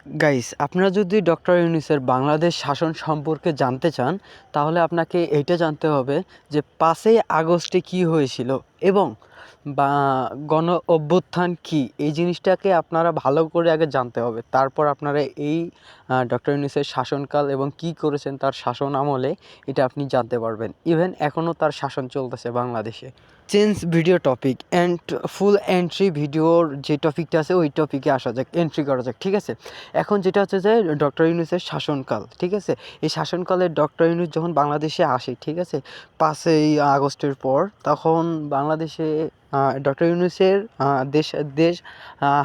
Guys, আপনারা যদি doctor ইউনূসের Bangladesh শাসন সম্পর্কে জানতে চান, তাহলে আপনাকে এইটা জানতে হবে যে ৫ই আগস্টে কী হয়েছিল এবং বা গণ অভ্যুত্থান কী? এই জিনিসটাকে আপনারা ভালো করে আগে জানতে হবে। তারপর আপনারা এই ডক্টর ইউনূসের শাসনকাল এবং কী করেছেন তার শাসন আমলে, এটা আপনি জানতে পারবেন। ইভেন এখনও তার শাসন চলতেছে বাংলাদেশে। Change video topic and full entry ভিডিওর যে টপিকটা আছে ওই টপিকে আসা যাক, এন্ট্রি করা যাক, ঠিক আছে? এখন যেটা হচ্ছে যে ডক্টর ইউনূসের শাসনকাল, ঠিক আছে? এই শাসনকালে ডক্টর ইউনূস যখন বাংলাদেশে আসে, ঠিক আছে? ৫ই আগস্টের পর তখন বাংলাদেশে ডক্টর ইউনূসের দেশ দেশ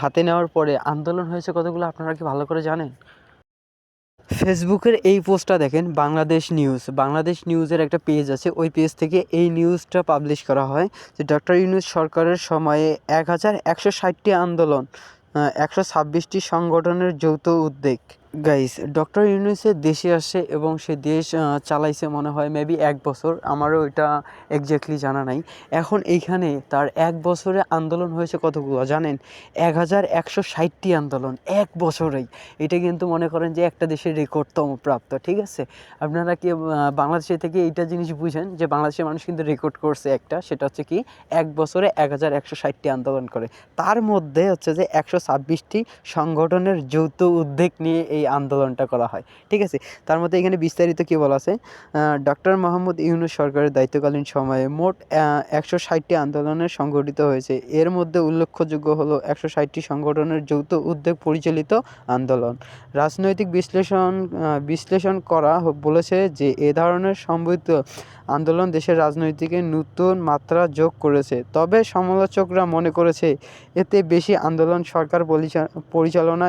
হাতে নেওয়ার পরে আন্দোলন হয়েছে কতগুলো, আপনারা কি ভালো করে জানেন? ফেসবুকের এই পোস্টটা দেখেন, বাংলাদেশ নিউজ। বাংলাদেশ নিউজের একটা পেজ আছে, ওই পেজ থেকে এই নিউজটা পাবলিশ করা হয় যে ডক্টর ইউনূস সরকারের সময়ে ১,১৬০টি আন্দোলন, ১২৬টি সংগঠনের যৌথ উদ্যোগ। গাইস, ডক্টর ইউনূসের দেশে আসে এবং সে দেশ চালাইছে মনে হয় মেবি ১ বছর, আমারও এটা এক্স্যাক্টলি জানা নাই। এখন এইখানে তার ১ বছরে আন্দোলন হয়েছে কতগুলো জানেন? ১,১৬০টি আন্দোলন ১ বছরেই। এটা কিন্তু মনে করেন যে একটা দেশের রেকর্ডতম প্রাপ্ত, ঠিক আছে? আপনারা কি বাংলাদেশে থেকে এইটা জিনিস বুঝেন যে বাংলাদেশের মানুষ কিন্তু রেকর্ড করছে একটা, সেটা হচ্ছে কি ১ বছরে ১,১৬০টি আন্দোলন করে। তার মধ্যে হচ্ছে যে ১২৬টি সংগঠনের যৌথ উদ্যোগ নিয়ে এই আন্দোলনটা করা হয়, ঠিক আছে? তার মধ্যে এখানে বিস্তারিত কী বলা আছে, ডক্টর মোহাম্মদ ইউনূস সরকারের দায়িত্বকালীন সময়ে মোট ১৬০টি আন্দোলনের সংগঠিত হয়েছে। এর মধ্যে উল্লেখযোগ্য হলো ১৬০টি সংগঠনের যৌথ উদ্যোগ পরিচালিত আন্দোলন। রাজনৈতিক বিশ্লেষণ করা বলেছে যে এ ধরনের সম্মিলিত আন্দোলন দেশের রাজনীতিকে নতুন মাত্রা যোগ করেছে। তবে সমালোচকরা মনে করেছে এতে বেশি আন্দোলন সরকার পরিচালনা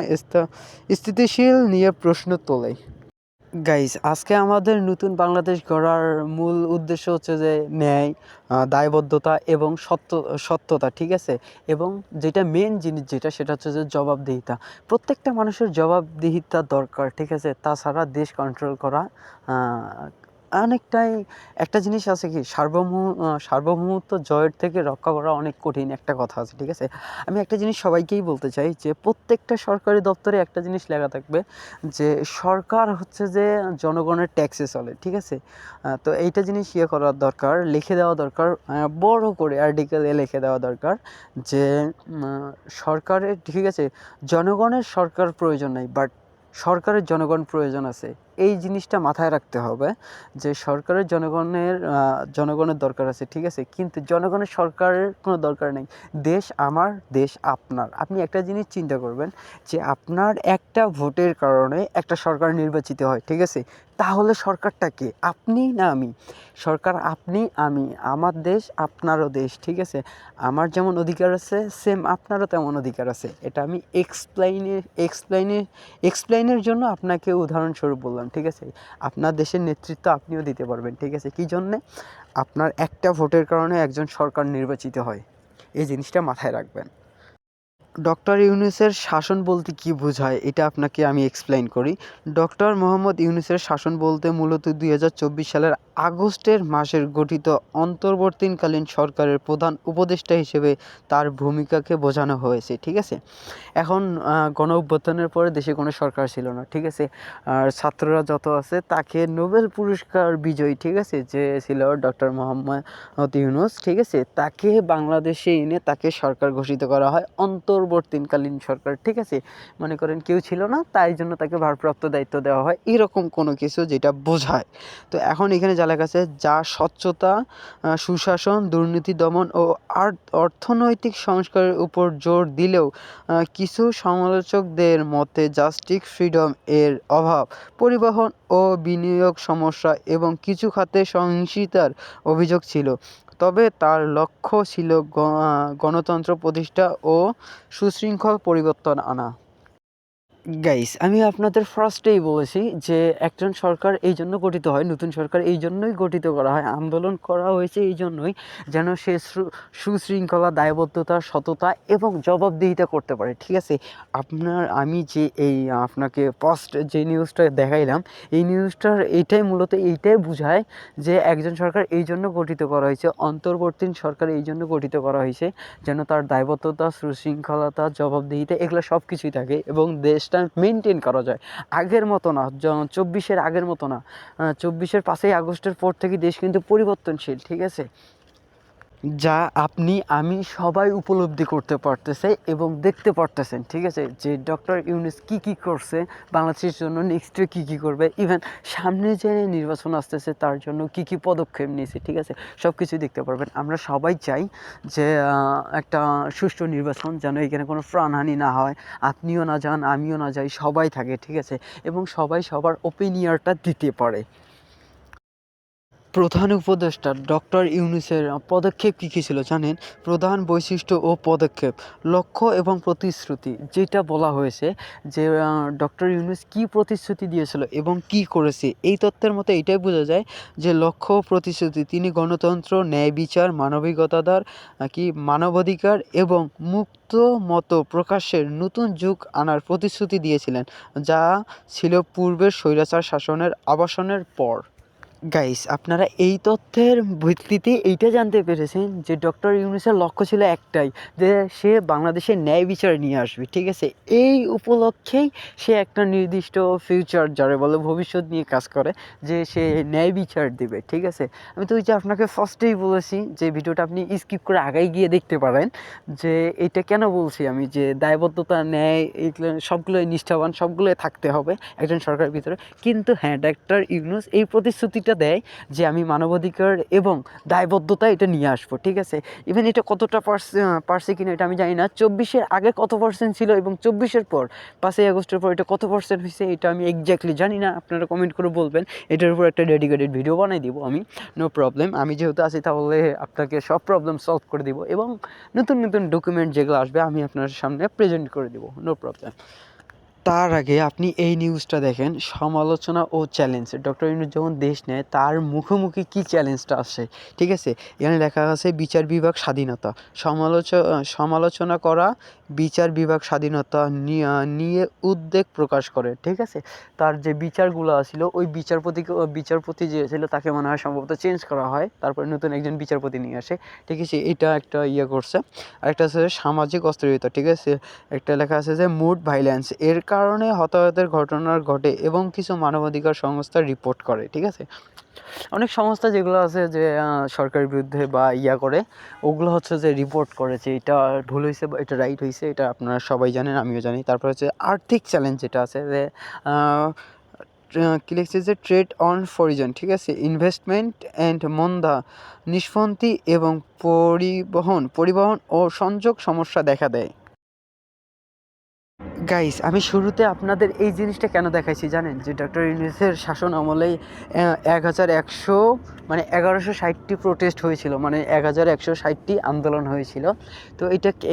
স্থিতিশীল নিয়ে প্রশ্ন তোলে। গাইস, আজকে আমাদের নতুন বাংলাদেশ গড়ার মূল উদ্দেশ্য হচ্ছে যে ন্যায়, দায়বদ্ধতা এবং সত্যতা, ঠিক আছে? এবং যেটা মেন জিনিস যেটা সেটা হচ্ছে যে জবাবদিহিতা। প্রত্যেকটা মানুষের জবাবদিহিতা দরকার, ঠিক আছে? তাছাড়া দেশ কন্ট্রোল করা অনেকটাই, একটা জিনিস আছে কি, সার্বভৌমত্ব জয়ের থেকে রক্ষা করা অনেক কঠিন, একটা কথা আছে, ঠিক আছে? আমি একটা জিনিস সবাইকেই বলতে চাই যে প্রত্যেকটা সরকারি দপ্তরে একটা জিনিস লেখা থাকবে যে সরকার হচ্ছে যে জনগণের ট্যাক্সে চলে, ঠিক আছে? তো এইটা জিনিস করার দরকার, লিখে দেওয়া দরকার, বড় করে আর্টিকেলে লিখে দেওয়া দরকার যে সরকারের, ঠিক আছে, জনগণের সরকার প্রয়োজন নাই, বাট সরকারের জনগণ প্রয়োজন আছে। এই জিনিসটা মাথায় রাখতে হবে যে সরকারের জনগণের দরকার আছে, ঠিক আছে? কিন্তু জনগণের সরকারের কোনো দরকার নেই। দেশ আমার, দেশ আপনার। আপনি একটা জিনিস চিন্তা করবেন যে আপনার একটা ভোটের কারণে একটা সরকার নির্বাচিত হয়, ঠিক আছে? তাহলে সরকারটা কে? আপনি না আমি? সরকার আপনি, আমি, আমার দেশ আপনারও দেশ, ঠিক আছে? আমার যেমন অধিকার আছে সেম আপনারও তেমন অধিকার আছে। এটা আমি এক্সপ্লেইনের জন্য আপনাকে উদাহরণস্বরূপ বললাম, ঠিক আছে? আপনার দেশের নেতৃত্ব আপনিও দিতে পারবেন, ঠিক আছে? কী জন্যে? আপনার একটা ভোটের কারণে একজন সরকার নির্বাচিত হয়। এই জিনিসটা মাথায় রাখবেন। ডক্টর ইউনূসের শাসন বলতে কী বোঝায় এটা আপনাকে আমি এক্সপ্লেইন করি। ডক্টর মোহাম্মদ ইউনূসের শাসন বলতে মূলত ২০২৪ সালের আগস্টের মাসের গঠিত অন্তর্বর্তীকালীন সরকারের প্রধান উপদেষ্টা হিসেবে তার ভূমিকাকে বোঝানো হয়েছে, ঠিক আছে? এখন গণঅভ্যুত্থানের পরে দেশে কোনো সরকার ছিল না, ঠিক আছে? আর ছাত্ররা যত আছে তাকে নোবেল পুরস্কার বিজয়ী, ঠিক আছে, যে ছিল ডক্টর মোহাম্মদ ইউনূস, ঠিক আছে? তাকে বাংলাদেশে এনে তাকে সরকার ঘোষিত করা হয়, অন্তর্বর্তীকালীন সরকার, ঠিক আছে? মনে করেন কেউ ছিল না, তাই জন্য তাকে ভারপ্রাপ্ত দায়িত্ব দেওয়া হয়, এরকম কোনো কিছু যেটা বোঝায়। তো এখন এখানে যা লেখা আছে, যা স্বচ্ছতা, সুশাসন, দুর্নীতি দমন ও অর্থনৈতিক সংস্কারের উপর জোর দিলেও কিছু সমালোচকদের মতে জাস্টিস ফ্রিডম এর অভাব, পরিবহন ও বিনিয়োগ সমস্যা এবং কিছু খাতে সহিংসতার অভিযোগ ছিল। তবে তার লক্ষ্য ছিল গণতন্ত্র প্রতিষ্ঠা ও সুশৃঙ্খল পরিবর্তন আনা। গাইস, আমি আপনাদের ফার্স্টেই বলেছি যে একজন সরকার এই জন্য গঠিত হয়, নতুন সরকার এই জন্যই গঠিত করা হয়, আন্দোলন করা হয়েছে এই জন্যই যেন সে সুশৃঙ্খলা, দায়বদ্ধতা, সততা এবং জবাবদিহিতা করতে পারে, ঠিক আছে? আমি যে এই আপনাকে ফার্স্ট যে নিউজটা দেখাইলাম, এই নিউজটার এইটাই বোঝায় যে একজন সরকার এই জন্য গঠিত করা হয়েছে, অন্তর্বর্তী সরকার এই জন্য গঠিত করা হয়েছে যেন তার দায়বদ্ধতা, সুশৃঙ্খলতা, জবাবদিহিতা এগুলো সব কিছুই থাকে এবং দেশ ব্যালেন্সটা মেনটেন করা যায়। আগের মতো না, 24-এর আগের মতো না। 24-এর 5ই আগস্টের পর থেকে দেশ কিন্তু পরিবর্তনশীল, ঠিক আছে? যা আপনি আমি সবাই উপলব্ধি করতে পারতেছে এবং দেখতে পারতেছেন, ঠিক আছে? যে ডক্টর ইউনূস কী করছে বাংলাদেশের জন্য, নেক্সটে কী করবে, ইভেন সামনে যে নির্বাচন আসতেছে তার জন্য কী পদক্ষেপ নিয়েছে, ঠিক আছে? সব কিছুই দেখতে পারবেন। আমরা সবাই চাই যে একটা সুষ্ঠু নির্বাচন, যেন এখানে কোনো প্রাণহানি না হয়, আপনিও না যান, আমিও না যাই, সবাই থাকে, ঠিক আছে? এবং সবাই সবার ওপিনিয়নটা দিতে পারে। প্রধান উপদেষ্টা ডক্টর ইউনূসের পদক্ষেপ কী ছিল জানেন? প্রধান বৈশিষ্ট্য ও পদক্ষেপ, লক্ষ্য এবং প্রতিশ্রুতি। যেটা বলা হয়েছে যে ডক্টর ইউনূস কী প্রতিশ্রুতি দিয়েছিল এবং কী করেছে, এই তথ্যের মতো এটাই বোঝা যায় যে লক্ষ্য ও প্রতিশ্রুতি। তিনি গণতন্ত্র, ন্যায় বিচার, মানবিকতার মানবাধিকার এবং মুক্ত মত প্রকাশের নতুন যুগ আনার প্রতিশ্রুতি দিয়েছিলেন, যা ছিল পূর্বের স্বৈরাচার শাসনের অবসানের পর। গাইস, আপনারা এই তথ্যের ভিত্তিতে এইটা জানতে পেরেছেন যে ডক্টর ইউনূসের লক্ষ্য ছিল একটাই, যে সে বাংলাদেশে ন্যায় বিচার নিয়ে আসবে, ঠিক আছে? এই উপলক্ষেই সে একটা নির্দিষ্ট ফিউচার, যারা বলে ভবিষ্যৎ নিয়ে কাজ করে, যে সে ন্যায় বিচার দেবে, ঠিক আছে? আমি তো ওই যে আপনাকে ফার্স্টেই বলেছি যে ভিডিওটা আপনি স্কিপ করে আগাই গিয়ে দেখতে পারেন, যে এটা কেন বলছি আমি, যে দায়বদ্ধতা, ন্যায়, এগুলো সবগুলোই নিষ্ঠাবান, সবগুলোই থাকতে হবে একজন সরকারের ভিতরে। কিন্তু হ্যাঁ, ডক্টর ইউনূস এই প্রতিশ্রুতিটা দেয় যে আমি মানবাধিকার এবং দায়বদ্ধতা এটা নিয়ে আসবো, ঠিক আছে? ইভেন এটা কতটা পারছে কিনা এটা আমি জানি না। 24-এর আগে কত পার্সেন্ট ছিল এবং 24-এর পর 5ই আগস্টের পর এটা কত পার্সেন্ট হয়েছে এটা আমি এক্স্যাক্টলি জানি না। আপনারা কমেন্ট করে বলবেন, এটার উপর একটা ডেডিকেটেড ভিডিও বানাই দিব আমি, নো প্রবলেম। আমি যেহেতু আছি তাহলে আপনাকে সব প্রবলেম সলভ করে দিব এবং নতুন নতুন ডকুমেন্ট যেগুলো আসবে আমি আপনার সামনে প্রেজেন্ট করে দিব, নো প্রবলেম। তার আগে আপনি এই নিউজটা দেখেন, সমালোচনা ও চ্যালেঞ্জ। ডক্টর ইউনূস যখন দেশ নেয় তার মুখোমুখি কী চ্যালেঞ্জটা আসে, ঠিক আছে? এখানে লেখা আছে বিচার বিভাগ স্বাধীনতা, সমালোচনা করা বিচার বিভাগ স্বাধীনতা নিয়ে উদ্বেগ প্রকাশ করে, ঠিক আছে? তার যে বিচারগুলো ছিল ওই বিচারপতি যে ছিল তাকে মনে হয় সম্ভবত চেঞ্জ করা হয়, তারপরে নতুন একজন বিচারপতি নিয়ে আসে, ঠিক আছে? এটা একটা করছে। আরেকটা আছে সামাজিক অস্থিরতা, ঠিক আছে? একটা লেখা আছে যে মুড ভাইলেন্স, এর কারণে হতাহতের ঘটনা ঘটে এবং কিছু মানবাধিকার সংস্থা রিপোর্ট করে, ঠিক আছে? অনেক সংস্থা যেগুলো আছে যে সরকারের বিরুদ্ধে বা করে, ওগুলো হচ্ছে যে রিপোর্ট করে যে এটা ভুল হয়েছে বা এটা রাইট হয়েছে, এটা আপনারা সবাই জানেন, আমিও জানি। তারপর হচ্ছে আর্থিক চ্যালেঞ্জ যেটা আছে যে কী লিখছে যে ট্রেড অন ফরিজন, ঠিক আছে? ইনভেস্টমেন্ট অ্যান্ড মন্দা নিষ্পত্তি এবং পরিবহন ও সংযোগ সমস্যা দেখা দেয়। গাইস, আমি শুরুতে আপনাদের এই জিনিসটা কেন দেখাইছি জানেন? যে ডক্টর ইউনূসের শাসন আমলেই 1100 মানে 1160টি প্রোটেস্ট হয়েছিল, মানে 1160টি আন্দোলন হয়েছিল। তো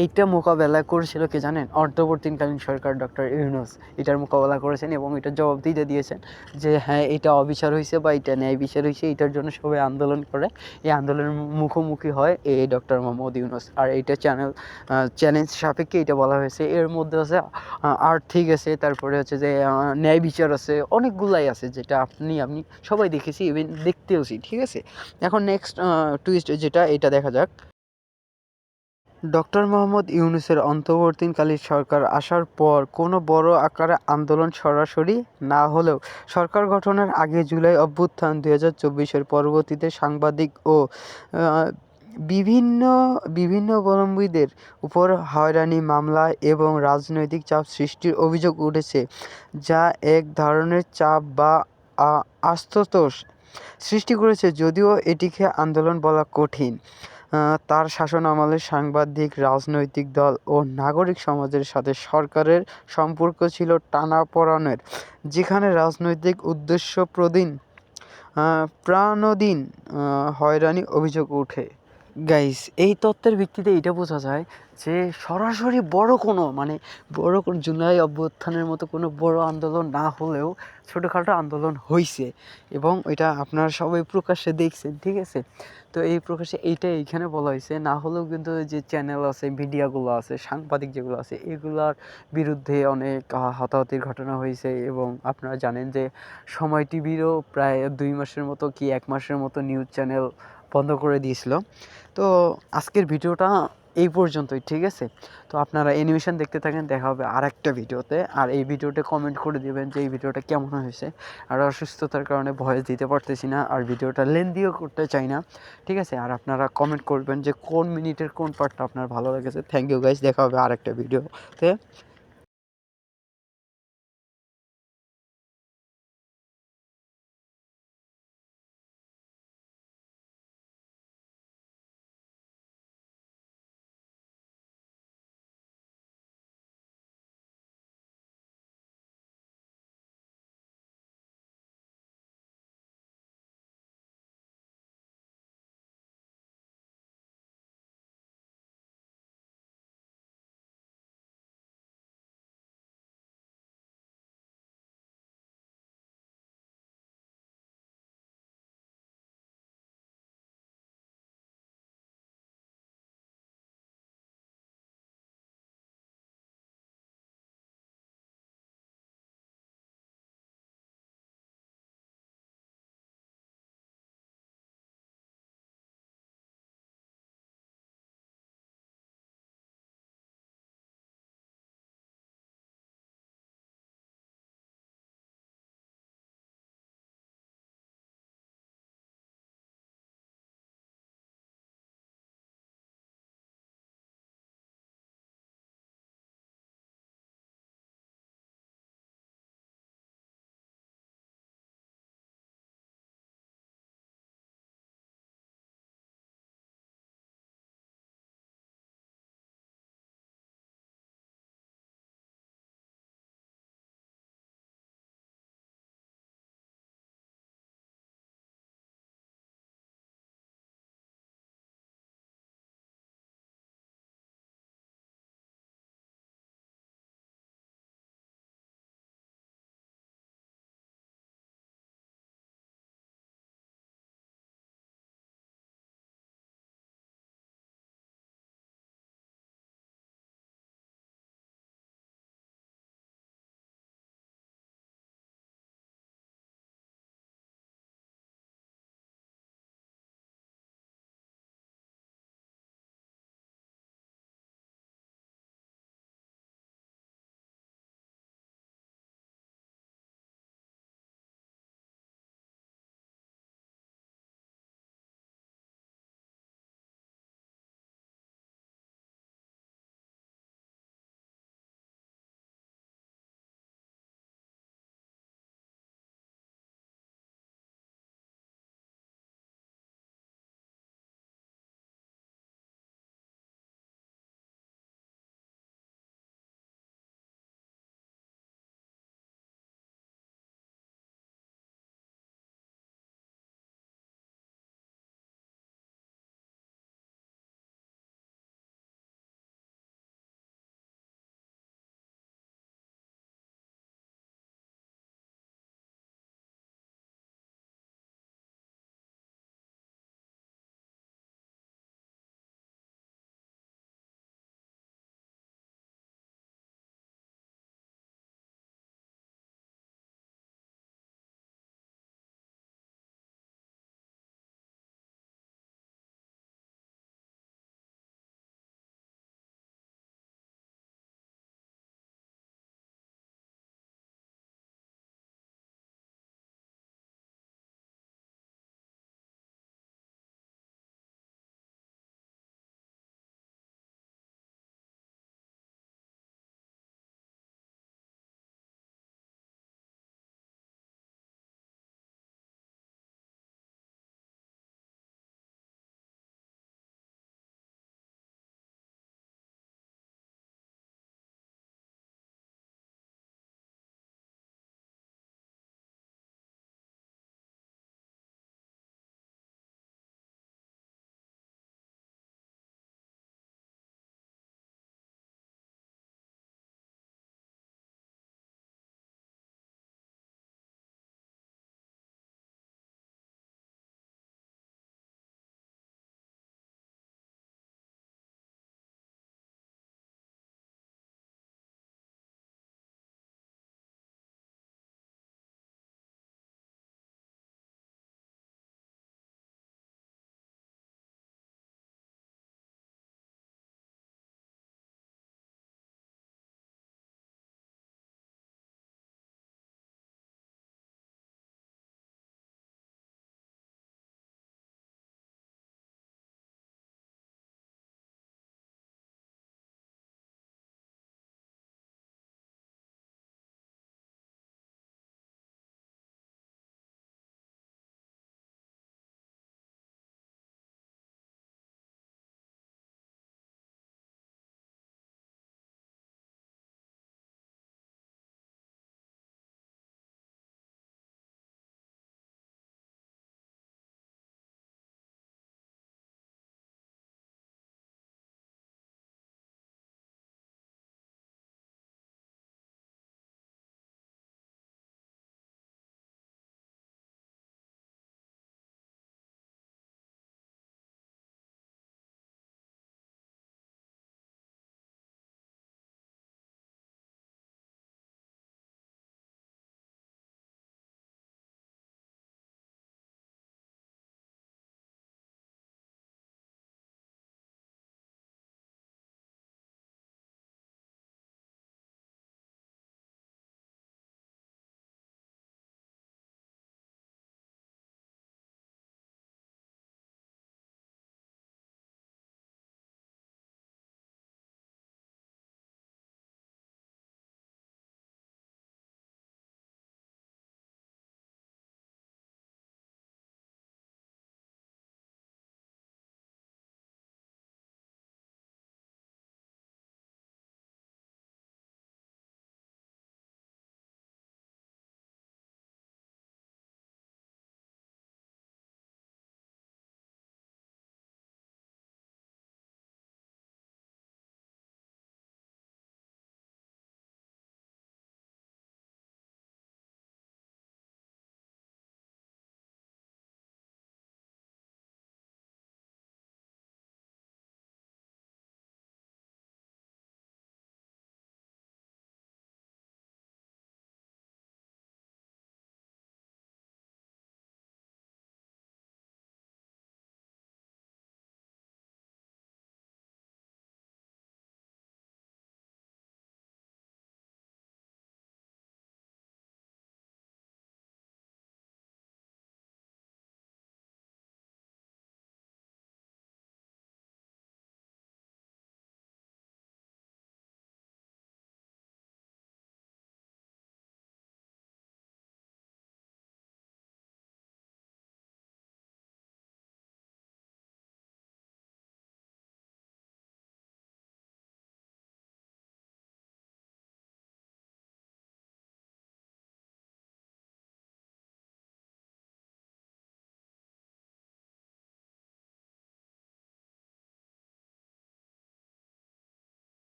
এইটা মোকাবেলা করেছিল কে জানেন? অন্তর্বর্তীকালীন সরকার, ডক্টর ইউনূস এটার মোকাবেলা করেছেন এবং এটার জবাবদিহি দিয়েছেন যে হ্যাঁ, এটা অবিচার হয়েছে বা এটা ন্যায় বিচার হয়েছে, এটার জন্য সবাই আন্দোলন করে। এই আন্দোলনের মুখোমুখি হয় এই ডক্টর মোহাম্মদ ইউনূস। আর এইটা চ্যালেঞ্জ সাপেক্ষে এটা বলা হয়েছে। এর মধ্যে আছে আর্থিক আছে, তারপরে হচ্ছে যে ন্যায় বিচার আছে, অনেকগুলাই আছে যেটা আমি সবাই দেখেছি, ইভেন দেখতেওছি, ঠিক আছে? এখন নেক্সট টুইস্ট যেটা, এটা দেখা যাক। ডক্টর মোহাম্মদ ইউনূসের অন্তর্বর্তীকালীন সরকার আসার পর কোনো বড় আকারে আন্দোলন সরাসরি না হলেও সরকার গঠনের আগে জুলাই অভ্যুত্থান, 2024-এর পরবর্তীতে সাংবাদিক ও বিভিন্ন অবলম্বীদের উপর হয়রানি মামলা এবং রাজনৈতিক চাপ সৃষ্টির অভিযোগ উঠেছে, যা এক ধরনের চাপ বা আস্থাতোষ সৃষ্টি করেছে, যদিও এটিকে আন্দোলন বলা কঠিন। তার শাসনামলে সাংবাদিক, রাজনৈতিক দল ও নাগরিক সমাজের সাথে সরকারের সম্পর্ক ছিল টানাপোড়েনের, যেখানে রাজনৈতিক উদ্দেশ্য প্রাণোদিন হয়রানির অভিযোগ ওঠে। গাইস, এই তত্ত্বের ভিত্তিতে এটা বোঝা যায় যে সরাসরি বড় কোনো জুলাই অভ্যুত্থানের মতো কোনো বড় আন্দোলন না হলেও ছোটোখাটো আন্দোলন হয়েছে এবং এটা আপনারা সবাই প্রকাশ্যে দেখছেন, ঠিক আছে? তো এই প্রকাশ্যে এইখানে বলা হয়েছে, না হলেও কিন্তু যে চ্যানেল আছে, মিডিয়াগুলো আছে, সাংবাদিক যেগুলো আছে, এগুলার বিরুদ্ধে অনেক হতাহতির ঘটনা হয়েছে এবং আপনারা জানেন যে সময় টিভিরও প্রায় 2 মাসের মতো কি 1 মাসের মতো নিউজ চ্যানেল বন্ধ করে দিয়েছিল। তো আজকের ভিডিওটা এই পর্যন্তই, ঠিক আছে? তো আপনারা অ্যানিমেশন দেখতে থাকেন, দেখা হবে আরেকটা ভিডিওতে। আর এই ভিডিওতে কমেন্ট করে দিবেন যে এই ভিডিওটা কেমন হয়েছে। আর অসুস্থতার কারণে ভয়েস দিতে পারতেছি না, আর ভিডিওটা লেন্দিও করতে চাই না, ঠিক আছে? আর আপনারা কমেন্ট করবেন যে কোন মিনিটের কোন পার্টটা আপনার ভালো লেগেছে। থ্যাংক ইউ গাইস, দেখা হবে আরেকটা ভিডিওতে।